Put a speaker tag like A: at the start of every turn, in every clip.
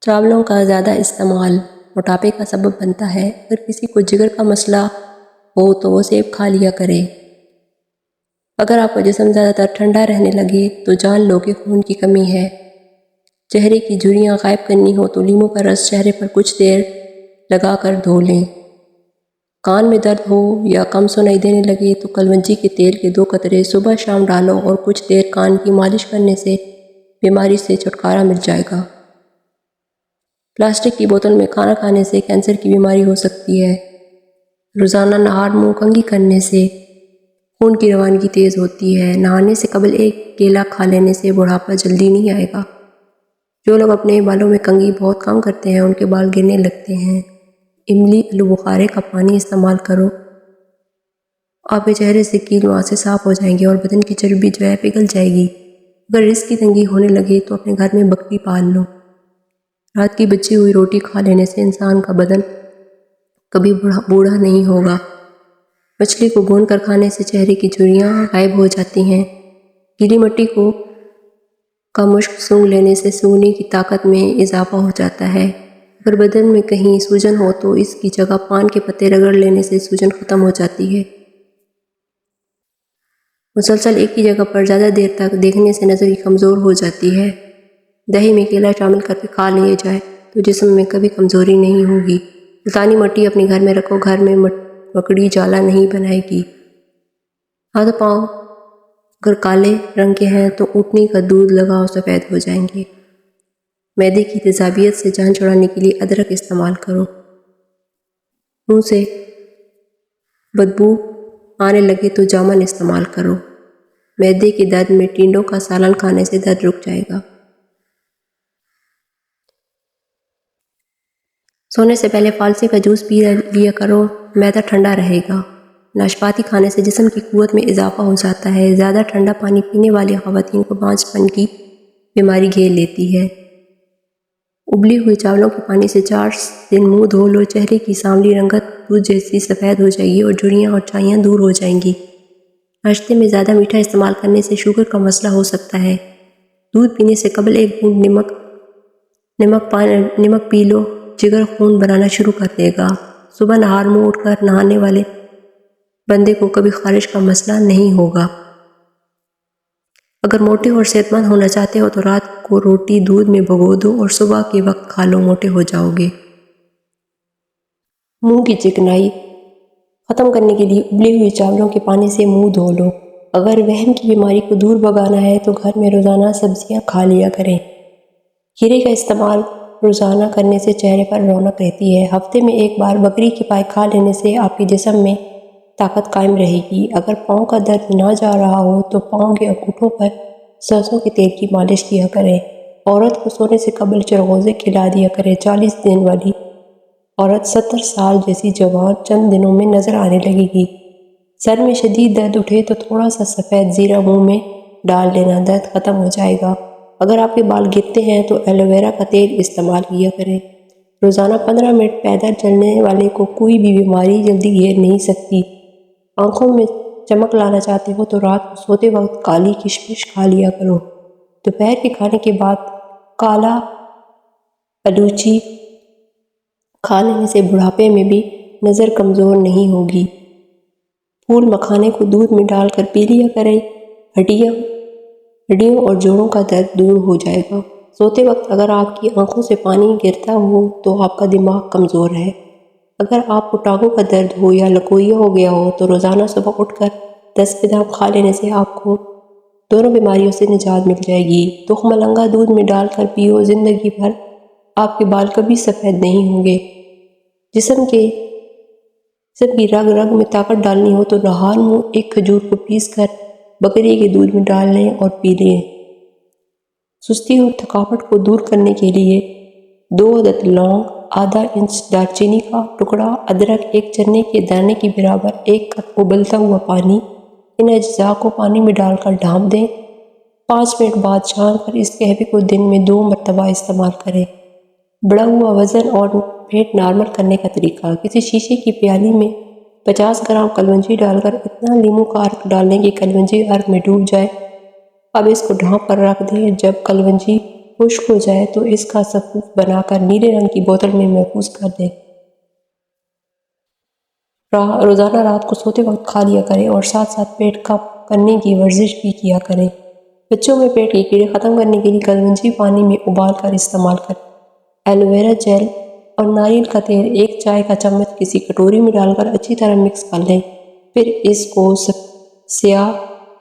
A: چاولوں کا زیادہ استعمال موٹاپے کا سبب بنتا ہے۔ اگر کسی کو جگر کا مسئلہ ہو تو وہ سیب کھا لیا کرے۔ اگر آپ کا جسم زیادہ تر ٹھنڈا رہنے لگے تو جان لو کہ خون کی کمی ہے۔ چہرے کی جھریاں غائب کرنی ہو تو لیموں کا رس چہرے پر کچھ دیر لگا کر دھو لیں۔ کان میں درد ہو یا کم سنائی دینے لگے تو کلونجی کے تیل کے 2 قطرے صبح شام ڈالو اور کچھ دیر کان کی مالش کرنے سے بیماری سے چھٹکارا مل جائے گا۔ پلاسٹک کی بوتل میں کھانا کھانے سے کینسر کی بیماری ہو سکتی ہے۔ روزانہ نہار منہ کنگھی کرنے سے خون کی روانگی تیز ہوتی ہے۔ نہانے سے قبل ایک کیلا کھا لینے سے بڑھاپا جلدی نہیں آئے گا۔ جو لوگ اپنے بالوں میں کنگھی بہت کم کرتے ہیں ان کے بال گرنے لگتے ہیں۔ املی آلو بخارے کا پانی استعمال کرو۔ آپ کے چہرے سے کیل وہاں سے صاف ہو جائیں گے اور بدن کی چربی پگھل جائے گی۔ اگر رزق کی تنگی ہونے لگے تو اپنے گھر میں بکری پال لو۔ رات کی بچی ہوئی روٹی کھا لینے سے انسان کا بدن کبھی بوڑھا نہیں ہوگا۔ مچھلی کو بھون کر کھانے سے چہرے کی جھریاں غائب ہو جاتی ہیں۔ گیلی مٹی کا مشک سونگھ لینے سے سونگنے کی طاقت میں اضافہ ہو جاتا ہے۔ اگر بدن میں کہیں سوجن ہو تو اس کی جگہ پان کے پتے رگڑ لینے سے سوجن ختم ہو جاتی ہے۔ مسلسل ایک ہی جگہ پر زیادہ دیر تک دیکھنے سے نظر کمزور ہو جاتی ہے۔ دہی میں کیلا شامل کر کے کھا لیا جائے تو جسم میں کبھی کمزوری نہیں ہوگی۔ ملتانی مٹی اپنے گھر میں رکھو، گھر میں مکڑی جالا نہیں بنائے گی۔ ہاتھ پاؤں اگر کالے رنگ کے ہیں تو اونٹنی کا دودھ لگاؤ، سفید ہو جائیں گے۔ معدے کی تیزابیت سے جان چھڑانے کے لیے ادرک استعمال کرو۔ منہ سے بدبو آنے لگے تو جامن استعمال کرو۔ معدے کے درد میں ٹینڈوں کا سالن کھانے سے درد رک جائے گا۔ سونے سے پہلے فالسی کا جوس پی لیا کرو، معدہ ٹھنڈا رہے گا۔ ناشپاتی کھانے سے جسم کی قوت میں اضافہ ہو جاتا ہے۔ زیادہ ٹھنڈا پانی پینے والی خواتین کو بانجھ پن کی بیماری گھیر لیتی ہے۔ ابلی ہوئی چاولوں کے پانی سے 4 دن منہ دھو لو، چہرے کی سانولی رنگت دودھ جیسی سفید ہو جائے گی اور جھریاں اور چھائیاں دور ہو جائیں گی۔ ناشتے میں زیادہ میٹھا استعمال کرنے سے شوگر کا مسئلہ ہو سکتا ہے۔ دودھ پینے سے قبل 1 بوند نمک پی لو، جگر خون بنانا شروع کر دے گا۔ صبح نہار منہ اٹھ کر نہانے والے بندے کو کبھی خارش کا مسئلہ نہیں ہوگا۔ اگر موٹے اور صحت مند ہونا چاہتے ہو تو رات کو روٹی دودھ میں بھگو دو اور صبح کے وقت کھا لو، موٹے ہو جاؤ گے۔ منہ کی چکنائی ختم کرنے کے لیے ابلے ہوئے چاولوں کے پانی سے منہ دھو لو۔ اگر وہم کی بیماری کو دور بھگانا ہے تو گھر میں روزانہ سبزیاں کھا لیا کریں۔ کھیرے کا استعمال روزانہ کرنے سے چہرے پر رونق رہتی ہے۔ ہفتے میں 1 بار بکری کی پائے کھا لینے سے آپ کے جسم میں طاقت قائم رہے گی۔ اگر پاؤں کا درد نہ جا رہا ہو تو پاؤں کے انگوٹھوں پر سرسوں کے تیل کی مالش کیا کریں۔ عورت کو سونے سے قبل چرغوزے کھلا دیا کریں۔ 40 دن والی عورت 70 سال جیسی جوان چند دنوں میں نظر آنے لگے گی۔ سر میں شدید درد اٹھے تو تھوڑا سا سفید زیرہ منہ میں ڈال لینا، درد ختم ہو جائے گا۔ اگر آپ کے بال گرتے ہیں تو ایلو ویرا کا تیل استعمال کیا کریں۔ روزانہ 15 منٹ پیدل چلنے والے کو کوئی بھی بیماری جلدی گھیر نہیں سکتی۔ آنکھوں میں چمک لانا چاہتے ہو تو رات کو سوتے وقت کالی کشمش کھا لیا کرو۔ دوپہر کے کھانے کے بعد کالا الوچی کھا لینے سے بڑھاپے میں بھی نظر کمزور نہیں ہوگی۔ پھول مکھانے کو دودھ میں ڈال کر پی لیا کریں، ہڈیوں اور جوڑوں کا درد دور ہو جائے گا۔ سوتے وقت اگر آپ کی آنکھوں سے پانی گرتا ہو تو آپ کا دماغ کمزور ہے۔ اگر آپ کو ٹانگوں کا درد ہو یا لکویا ہو گیا ہو تو روزانہ صبح اٹھ کر 10 بادام کھا لینے سے آپ کو دونوں بیماریوں سے نجات مل جائے گی۔ تخم ملنگا دودھ میں ڈال کر پیو، زندگی بھر آپ کے بال کبھی سفید نہیں ہوں گے۔ جسم کی رگ رگ میں طاقت ڈالنی ہو تو نہار منہ 1 کھجور کو پیس کر بکری کے دودھ میں ڈال لیں اور پی لیں۔ سستی اور تھکاوٹ کو دور کرنے کے لیے 2 عدد لونگ، آدھا انچ دار چینی کا ٹکڑا، ادرک، 1 چنے کے دانے کے برابر 1 کپ ابلتا ہوا پانی، ان اجزاء کو پانی میں ڈال کر ڈھانپ دیں۔ 5 منٹ بعد چھان کر اس قہوے کو دن میں 2 مرتبہ استعمال کریں۔ بڑھا ہوا وزن اور پیٹ نارمل کرنے کا طریقہ: کسی شیشے کی پیالی میں 50 گرام کلونجی ڈال کر اتنا لیموں کا عرق ڈال لیں کہ کلونجی عرق میں ڈوب جائے۔ اب اس کو ڈھانپ کر رکھ دیں۔ جب کلونجی خشک ہو جائے تو اس کا سفوف بنا کر نیلے رنگ کی بوتل میں محفوظ کر دیں۔ روزانہ رات کو سوتے وقت کھا لیا کریں اور ساتھ ساتھ پیٹ کم کرنے کی ورزش بھی کیا کریں۔ بچوں میں پیٹ کے کیڑے ختم کرنے کے لیے کلونجی پانی میں ابال کر استعمال کریں۔ ایلو ویرا جیل اور ناریل کا تیل ایک چائے کا چمچ کسی کٹوری میں ڈال کر اچھی طرح مکس کر لیں، پھر اس کو سیاہ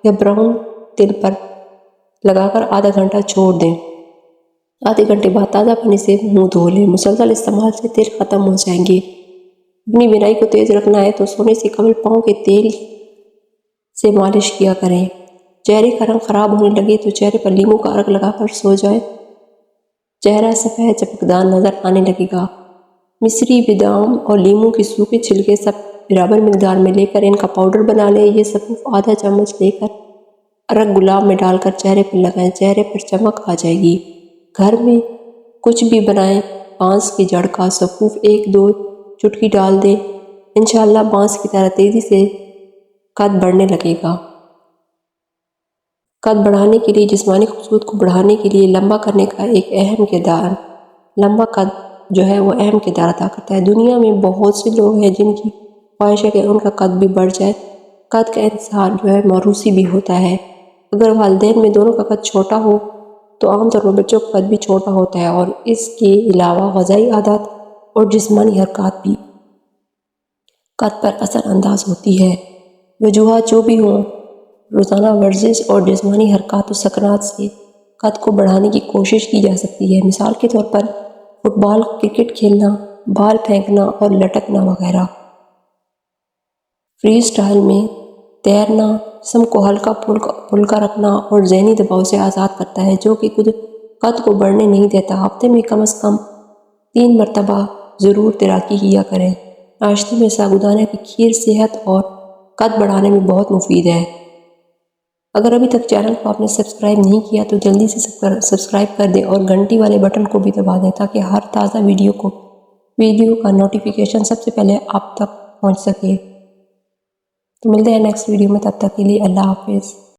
A: یا براؤن تل پر لگا کر آدھا گھنٹہ چھوڑ دیں۔ آدھے گھنٹے بعد تازہ پانی سے منہ دھو لیں۔ مسلسل استعمال سے تیل ختم ہو جائیں گے۔ اپنی بینائی کو تیز رکھنا ہے تو سونے سے قبل پاؤں کے تیل سے مالش کیا کریں۔ چہرے کا رنگ خراب ہونے لگے تو چہرے پر لیموں کا عرق لگا کر سو جائیں۔ چہرہ سفید چمکدار نظر آنے لگے گا۔ مصری، بادام اور لیموں کے سوکھے چھلکے سب برابر مقدار میں لے کر ان کا پاؤڈر بنا لیں۔ یہ سفوف آدھا چمچ لے کر عرق گلاب میں ڈال کر چہرے پر لگائیں، چہرے پر چمک آ جائے گی۔ گھر میں کچھ بھی بنائیں، بانس کی جڑ کا سفوف 1-2 چٹکی ڈال دیں، انشاءاللہ بانس کی طرح تیزی سے قد بڑھنے لگے گا۔ قد بڑھانے کے لیے جسمانی خوبصورتی کو بڑھانے کے لیے لمبا کرنے کا ایک اہم کردار، لمبا قد جو ہے وہ اہم کردار ادا کرتا ہے۔ دنیا میں بہت سے لوگ ہیں جن کی خواہش ہے کہ ان کا قد بھی بڑھ جائے۔ قد کا انحصار جو ہے موروثی بھی ہوتا ہے۔ اگر والدین میں دونوں کا قد چھوٹا ہو تو عام طور پر بچوں کا قد بھی چھوٹا ہوتا ہے، اور اس کے علاوہ غذائی عادات اور جسمانی حرکات بھی قد پر اثر انداز ہوتی ہے۔ وجوہات جو بھی ہوں، روزانہ ورزش اور جسمانی حرکات و سکنات سے قد کو بڑھانے کی کوشش کی جا سکتی ہے۔ مثال کے طور پر فٹ بال، کرکٹ کھیلنا، بال پھینکنا اور لٹکنا وغیرہ۔ فری اسٹائل میں تیرنا جسم کو ہلکا پھلکا رکھنا اور ذہنی دباؤ سے آزاد کرتا ہے، جو کہ خود قد کو بڑھنے نہیں دیتا۔ ہفتے میں کم از کم 3 مرتبہ ضرور تیراکی کیا کریں۔ ناشتے میں سابودانہ کی کھیر صحت اور قد بڑھانے میں بہت مفید ہے۔ اگر ابھی تک چینل کو آپ نے سبسکرائب نہیں کیا تو جلدی سے سبسکرائب کر دیں اور گھنٹی والے بٹن کو بھی دبا دیں تاکہ ہر تازہ ویڈیو کا نوٹیفیکیشن سب سے پہلے آپ تک پہنچ سکے۔ تو ملتے ہیں نیکسٹ ویڈیو میں، تب تک کے لیے اللہ حافظ۔